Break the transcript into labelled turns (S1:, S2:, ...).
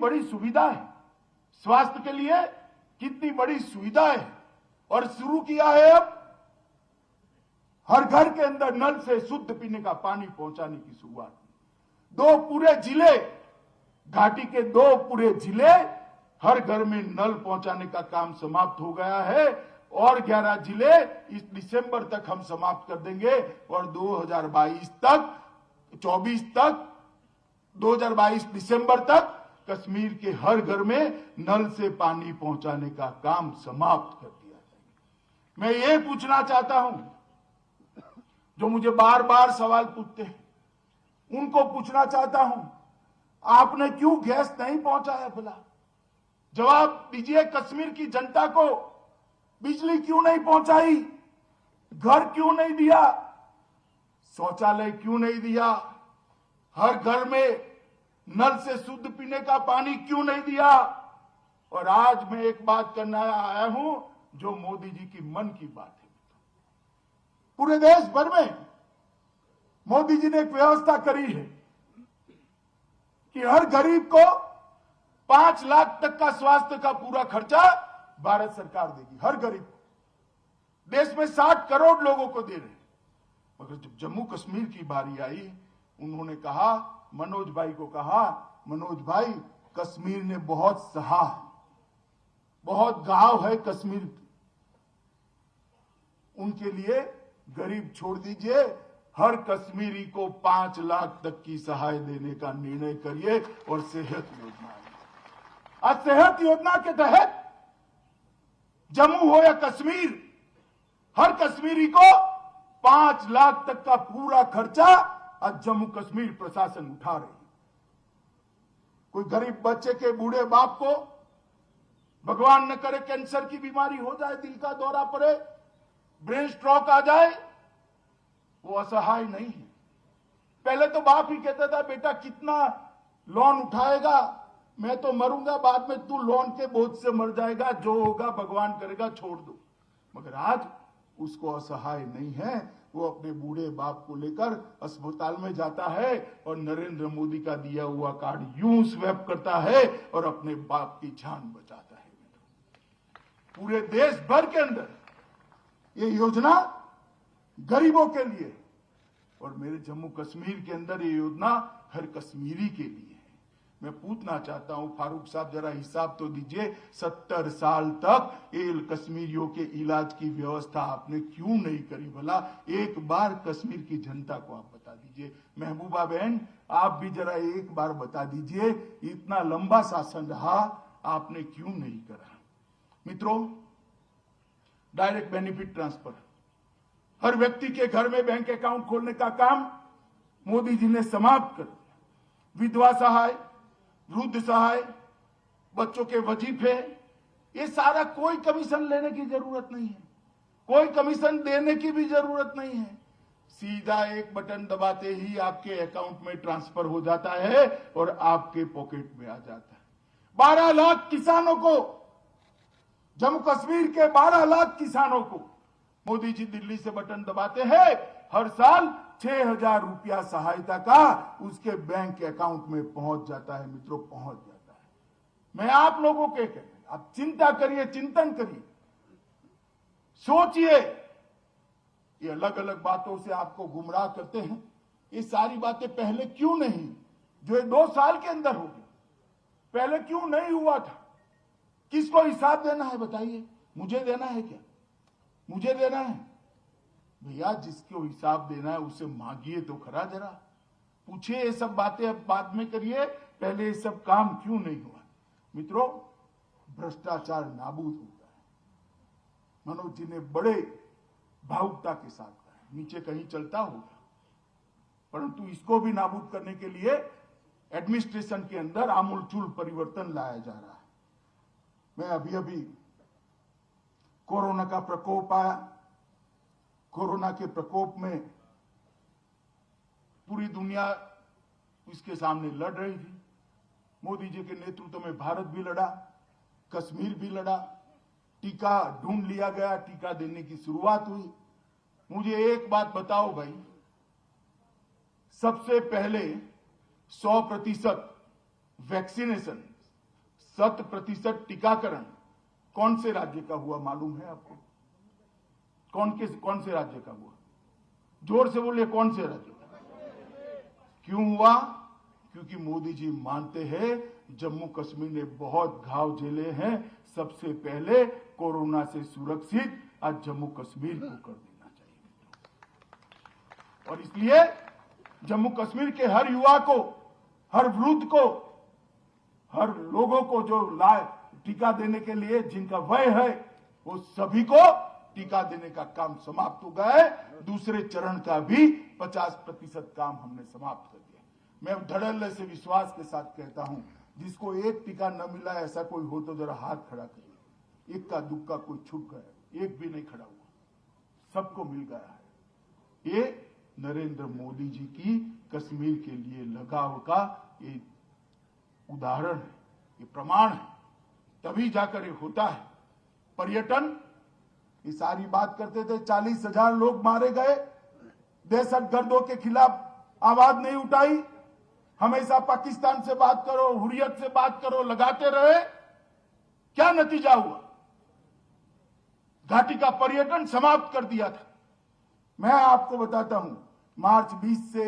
S1: बड़ी सुविधा है, स्वास्थ्य के लिए कितनी बड़ी सुविधा है। और शुरू किया है अब हर घर के अंदर नल से शुद्ध पीने का पानी पहुंचाने की शुरुआत। 2 पूरे जिले, घाटी के 2 पूरे जिले हर घर में नल पहुंचाने का काम समाप्त हो गया है और 11 जिले इस दिसंबर तक हम समाप्त कर देंगे और 2022 दिसंबर तक कश्मीर के हर घर में नल से पानी पहुंचाने का काम समाप्त कर दिया जाएगा। मैं ये पूछना चाहता हूं, जो मुझे बार बार सवाल पूछते हैं, उनको पूछना चाहता हूं, आपने क्यों गैस नहीं पहुंचाया? भला जवाब दीजिए। कश्मीर की जनता को बिजली क्यों नहीं पहुंचाई? घर क्यों नहीं दिया? शौचालय क्यों नहीं दिया? हर घर में नल से शुद्ध पीने का पानी क्यों नहीं दिया? और आज मैं एक बात करना आया हूं जो मोदी जी की मन की बात है। पूरे देश भर में मोदी जी ने एक व्यवस्था करी है कि हर गरीब को 5 लाख तक का स्वास्थ्य का पूरा खर्चा भारत सरकार देगी, हर गरीब को। देश में 60 करोड़ लोगों को दे रहे हैं। मगर जब जम्मू कश्मीर की बारी आई, उन्होंने कहा, मनोज भाई को कहा, मनोज भाई कश्मीर ने बहुत सहा है, बहुत गांव है कश्मीर की, उनके लिए गरीब छोड़ दीजिए, हर कश्मीरी को 5 लाख तक की सहाय देने का निर्णय करिए और सेहत योजना है। आज सेहत योजना के तहत जम्मू हो या कश्मीर, हर कश्मीरी को 5 लाख तक का पूरा खर्चा आज जम्मू कश्मीर प्रशासन उठा रही है। कोई गरीब बच्चे के बूढ़े बाप को भगवान न करे कैंसर की बीमारी हो जाए, दिल का दौरा पड़े, ब्रेन स्ट्रोक आ जाए, वो असहाय नहीं है। पहले तो बाप ही कहता था, बेटा कितना लोन उठाएगा, मैं तो मरूंगा, बाद में तू लोन के बोझ से मर जाएगा, जो होगा भगवान करेगा, छोड़ दो। मगर आज उसको असहाय नहीं है, वो अपने बूढ़े बाप को लेकर अस्पताल में जाता है और नरेंद्र मोदी का दिया हुआ कार्ड यूं स्वैप करता है और अपने बाप की जान बचाता है। पूरे देश भर के अंदर ये योजना गरीबों के लिए, और मेरे जम्मू कश्मीर के अंदर ये योजना हर कश्मीरी के लिए है। मैं पूछना चाहता हूं, फारूक साहब जरा हिसाब तो दीजिए, 70 साल तक ये कश्मीरियों के इलाज की व्यवस्था आपने क्यों नहीं करी? भला एक बार कश्मीर की जनता को आप बता दीजिए। महबूबा बहन, आप भी जरा एक बार बता दीजिए, इतना लंबा शासन रहा, आपने क्यों नहीं करा? मित्रों, डायरेक्ट बेनिफिट ट्रांसफर, हर व्यक्ति के घर में बैंक अकाउंट खोलने का काम मोदी जी ने समाप्त कर दिया। विधवा सहाय, वृद्ध सहाय, बच्चों के वजीफे, ये सारा कोई कमीशन लेने की जरूरत नहीं है, कोई कमीशन देने की भी जरूरत नहीं है। सीधा एक बटन दबाते ही आपके अकाउंट में ट्रांसफर हो जाता है और आपके पॉकेट में आ जाता है। 12 लाख किसानों को, जम्मू कश्मीर के 12 लाख किसानों को मोदी जी दिल्ली से बटन दबाते हैं, हर साल 6,000 रुपया सहायता का उसके बैंक अकाउंट में पहुंच जाता है। मित्रों, पहुंच जाता है। मैं आप लोगों के कहते हैं, आप चिंता करिए, चिंतन करिए, सोचिए। ये अलग अलग बातों से आपको गुमराह करते हैं, ये सारी बातें पहले क्यों नहीं, जो 2 साल के अंदर हो गई, पहले क्यों नहीं हुआ था? किसको हिसाब देना है बताइए? मुझे देना है क्या? मुझे देना है? भैया, जिसको हिसाब देना है उसे मांगिए तो खरा, जरा पूछिए। ये सब बातें अब बाद में करिए, पहले ये सब काम क्यों नहीं हुआ? मित्रों, भ्रष्टाचार नाबूद होता है। मनोज जी ने बड़े भावुकता के साथ कहा, नीचे कहीं चलता होगा, परंतु इसको भी नाबूद करने के लिए एडमिनिस्ट्रेशन के अंदर आमूलचूल परिवर्तन लाया जा रहा है। मैं अभी कोरोना का प्रकोप आया, कोरोना के प्रकोप में पूरी दुनिया इसके सामने लड़ रही थी। मोदी जी के नेतृत्व में भारत भी लड़ा, कश्मीर भी लड़ा, टीका ढूंढ लिया गया, टीका देने की शुरुआत हुई। मुझे एक बात बताओ भाई, सबसे पहले 100% वैक्सीनेशन 100% टीकाकरण कौन से राज्य का हुआ मालूम है आपको? कौन से राज्य का हुआ? जोर से बोलिए, कौन से राज्य का? क्यों हुआ? क्योंकि मोदी जी मानते हैं जम्मू कश्मीर ने बहुत घाव झेले हैं, सबसे पहले कोरोना से सुरक्षित आज जम्मू कश्मीर को कर देना चाहिए। और इसलिए जम्मू कश्मीर के हर युवा को, हर वृद्ध को, हर लोगों को जो टीका देने के लिए जिनका वय है, वो सभी को टीका देने का काम समाप्त हो गया है। दूसरे चरण का भी 50% काम हमने समाप्त कर दिया। मैं धड़ल्ले से विश्वास के साथ कहता हूं, जिसको एक टीका न मिला ऐसा कोई हो तो जरा हाथ खड़ा करिए। एक का दुक्का कोई छूट गया, एक भी नहीं खड़ा हुआ, सबको मिल गया है। ये नरेंद्र मोदी जी की कश्मीर के लिए लगाव का ये उदाहरण है, ये प्रमाण है। तभी जाकर ये होता है। पर्यटन, ये सारी बात करते थे, 40,000 लोग मारे गए, दहशतगर्दों के खिलाफ आवाज नहीं उठाई। हमेशा पाकिस्तान से बात करो, हुर्रियत से बात करो, लगाते रहे। क्या नतीजा हुआ? घाटी का पर्यटन समाप्त कर दिया था। मैं आपको बताता हूं, मार्च 20 से